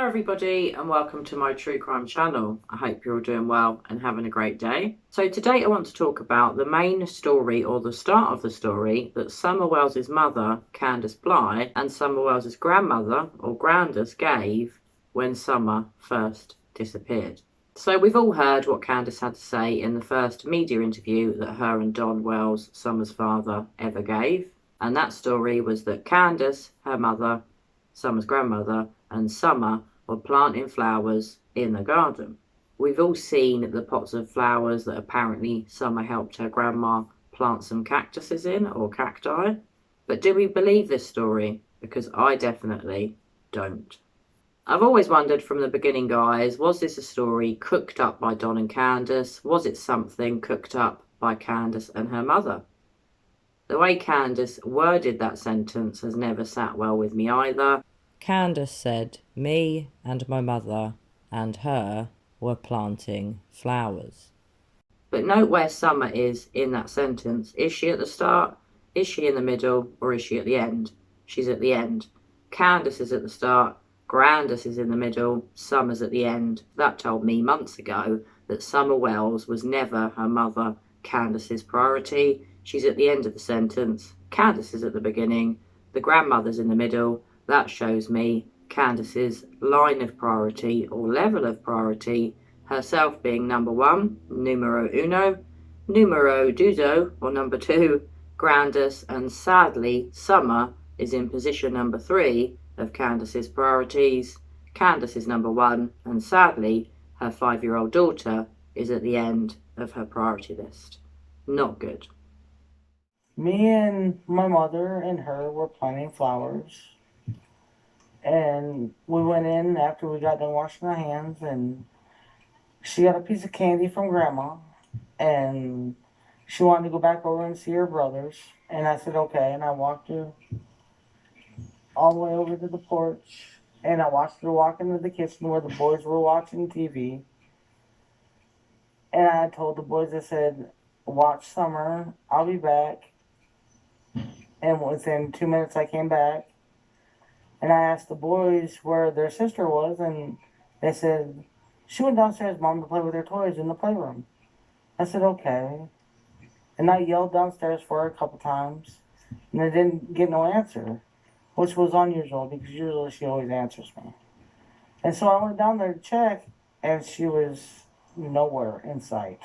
Hello everybody and welcome to my true crime channel. I hope you're all doing well and having a great day. So today I want to talk about the main story, or the start of the story, that SummerWells' mother, CandusBly, and SummerWells' grandmother, or Grandus, gave when Summer first disappeared. So we've all heard what Candus had to say in the first media interview that her and DonWells, Summer's father, ever gave. And that story was that Candus, her mother, Summer's grandmother, and Summer were planting flowers in the garden. We've all seen the pots of flowers that apparently Summer helped her grandma plant some cactuses in, or cacti. But do we believe this story? Because I definitely don't. I've always wondered from the beginning, guys, was this a story cooked up by Don and Candus? Was it something cooked up by Candus and her mother? The way Candus worded that sentence has never sat well with me either. Candus said, me and my mother and her were planting flowers. But note where Summer is in that sentence. Is she at the start? Is she in the middle? Or is she at the end? She's at the end. Candus is at the start. Grandus is in the middle. Summer's at the end. That told me months ago that SummerWells was never her mother, Candus's priority. She's at the end of the sentence. Candus is at the beginning. The grandmother's in the middle. That shows me Candus's line of priority, or level of priority, herself being number one, numero uno, numero duzo, or number two, Grandus, and sadly, Summer is in position number three of Candus's priorities. Candus is number one, and sadly, her 5-year-old daughter is at the end of her priority list. Not good. Me and my mother and her were planting flowers. And we went in after we got done washing our hands, and she got a piece of candy from Grandma, and she wanted to go back over and see her brothers. And I said, okay, and I walked her all the way over to the porch, and I watched her walk into the kitchen where the boys were watching TV. And I told the boys, I said, watch Summer, I'll be back. And within 2 minutes I came back. And I asked the boys where their sister was, and they said, she went downstairs, Mom, to play with her toys in the playroom. I said, okay. And I yelled downstairs for her a couple times, and I didn't get no answer, which was unusual because usually she always answers me. And so I went down there to check, and she was nowhere in sight.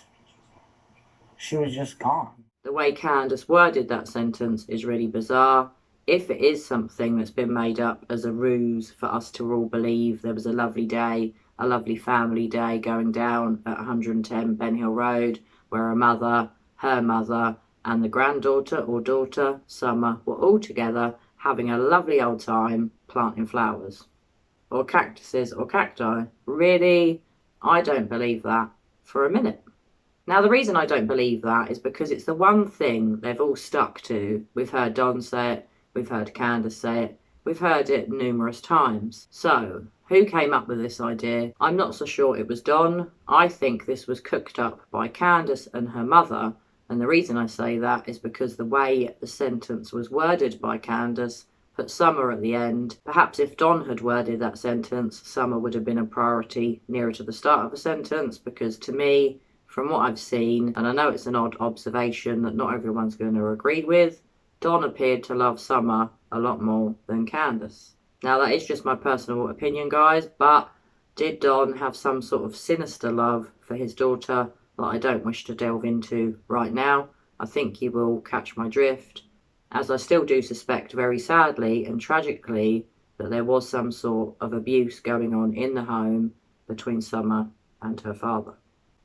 She was just gone. The way Candus worded that sentence is really bizarre. If it is something that's been made up as a ruse for us to all believe there was a lovely day, a lovely family day going down at 110 Ben Hill Road, where a mother, her mother, and the granddaughter or daughter, Summer, were all together having a lovely old time planting flowers. Or cactuses or cacti. Really? I don't believe that for a minute. Now, the reason I don't believe that is because it's the one thing they've all stuck to. We've heard Don say it. We've heard Candus say it. We've heard it numerous times. So, who came up with this idea? I'm not so sure it was Don. I think this was cooked up by Candus and her mother. And the reason I say that is because the way the sentence was worded by Candus put Summer at the end. Perhaps if Don had worded that sentence, Summer would have been a priority nearer to the start of a sentence, because to me, from what I've seen, and I know it's an odd observation that not everyone's going to agree with, Don appeared to love Summer a lot more than Candus. Now, that is just my personal opinion, guys, but did Don have some sort of sinister love for his daughter that I don't wish to delve into right now? I think you will catch my drift, as I still do suspect, very sadly and tragically, that there was some sort of abuse going on in the home between Summer and her father.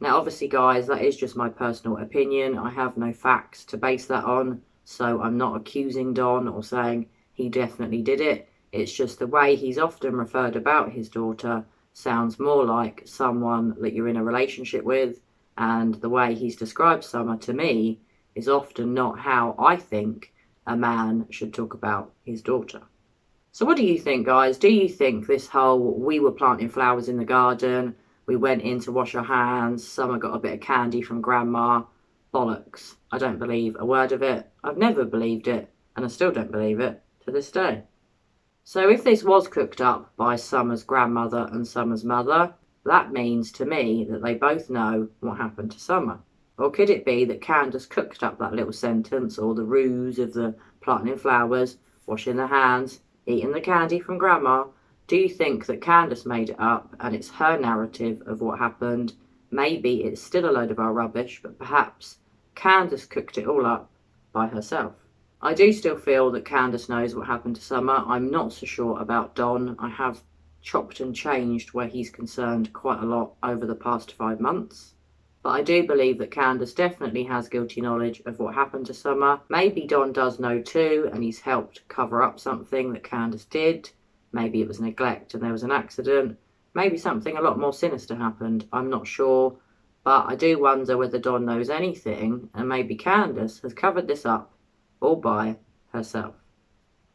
Now, obviously, guys, that is just my personal opinion. I have no facts to base that on. So I'm not accusing Don or saying he definitely did it. It's just the way he's often referred about his daughter sounds more like someone that you're in a relationship with, and the way he's described Summer to me is often not how I think a man should talk about his daughter. So what do you think, guys? Do you think this whole we were planting flowers in the garden, we went in to wash our hands, Summer got a bit of candy from Grandma, bollocks? I don't believe a word of it. I've never believed it, and I still don't believe it to this day. So if this was cooked up by Summer's grandmother and Summer's mother, that means to me that they both know what happened to Summer. Or could it be that Candus cooked up that little sentence, or the ruse of the planting flowers, washing their hands, eating the candy from Grandma? Do you think that Candus made it up and it's her narrative of what happened? Maybe it's still a load of our rubbish, but perhaps Candus cooked it all up by herself. I do still feel that Candus knows what happened to Summer. I'm not so sure about Don. I have chopped and changed where he's concerned quite a lot over the past 5 months. But I do believe that Candus definitely has guilty knowledge of what happened to Summer. Maybe Don does know too, and he's helped cover up something that Candus did. Maybe it was neglect and there was an accident. Maybe something a lot more sinister happened. I'm not sure. But I do wonder whether Don knows anything, and maybe Candus has covered this up all by herself.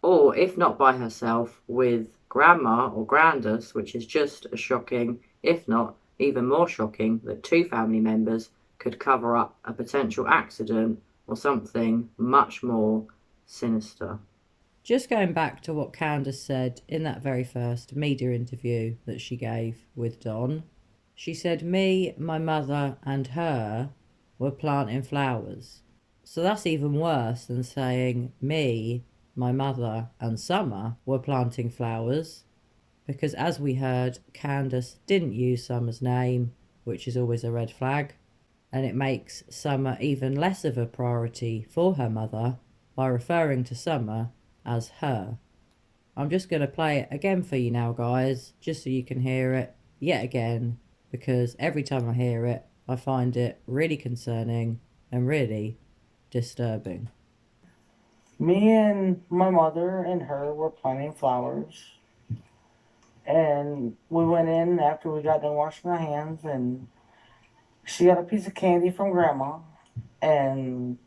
Or if not by herself, with Grandma or Grandus, which is just as shocking, if not even more shocking, that two family members could cover up a potential accident or something much more sinister. Just going back to what Candus said in that very first media interview that she gave with Don, she said me, my mother and her were planting flowers. So that's even worse than saying me, my mother and Summer were planting flowers, because as we heard, Candus didn't use Summer's name, which is always a red flag, and it makes Summer even less of a priority for her mother by referring to Summer as her. I'm just going to play it again for you now, guys, just so you can hear it yet again, because every time I hear it, I find it really concerning and really disturbing. Me and my mother and her were planting flowers. And we went in after we got done washing our hands, and she got a piece of candy from Grandma. And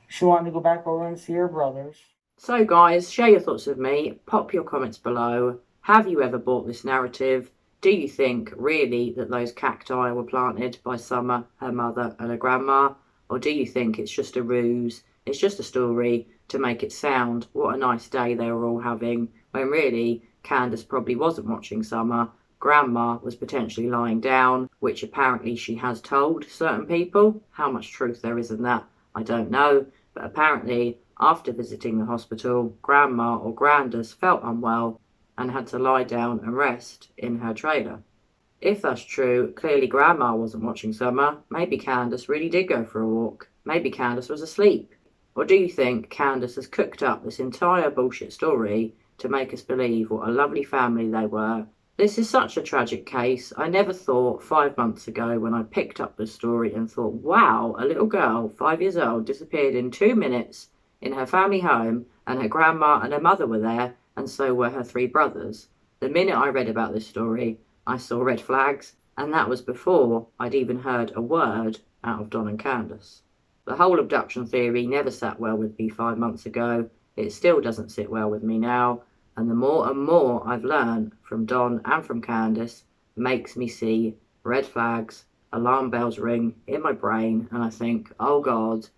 she wanted to go back over and see her brothers. So guys, share your thoughts with me. Pop your comments below. Have you ever bought this narrative? Do you think really that those cacti were planted by Summer, her mother and her grandma? Or do you think it's just a ruse? It's just a story to make it sound what a nice day they were all having, when really Candus probably wasn't watching Summer. Grandma was potentially lying down, which apparently she has told certain people. How much truth there is in that, I don't know. But apparently, after visiting the hospital, Grandma or Grandus felt unwell and had to lie down and rest in her trailer. If that's true, clearly Grandma wasn't watching Summer. Maybe Candus really did go for a walk. Maybe Candus was asleep. Or do you think Candus has cooked up this entire bullshit story to make us believe what a lovely family they were? This is such a tragic case. I never thought 5 months ago when I picked up the story and thought, wow, a little girl, 5 years old, disappeared in 2 minutes in her family home, and her grandma and her mother were there, and so were her 3 brothers. The minute I read about this story, I saw red flags, and that was before I'd even heard a word out of Don and Candus. The whole abduction theory never sat well with me 5 months ago. It still doesn't sit well with me now, and the more and more I've learned from Don and from Candus makes me see red flags, alarm bells ring in my brain, and I think, oh God,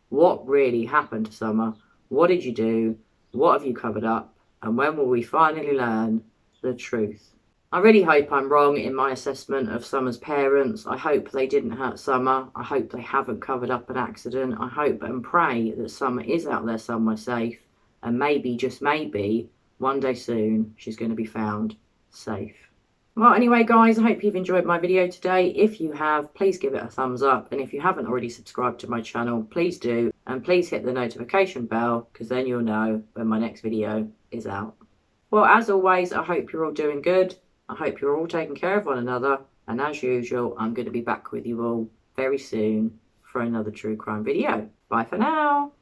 what really happened to Summer? What did you do? What have you covered up? And when will we finally learn the truth? I really hope I'm wrong in my assessment of Summer's parents. I hope they didn't hurt Summer. I hope they haven't covered up an accident. I hope and pray that Summer is out there somewhere safe, and maybe, just maybe, one day soon she's going to be found safe. Well, anyway, guys, I hope you've enjoyed my video today. If you have, please give it a thumbs up. And if you haven't already subscribed to my channel, please do. And please hit the notification bell, because then you'll know when my next video is out. Well, as always, I hope you're all doing good. I hope you're all taking care of one another. And as usual, I'm going to be back with you all very soon for another true crime video. Bye for now.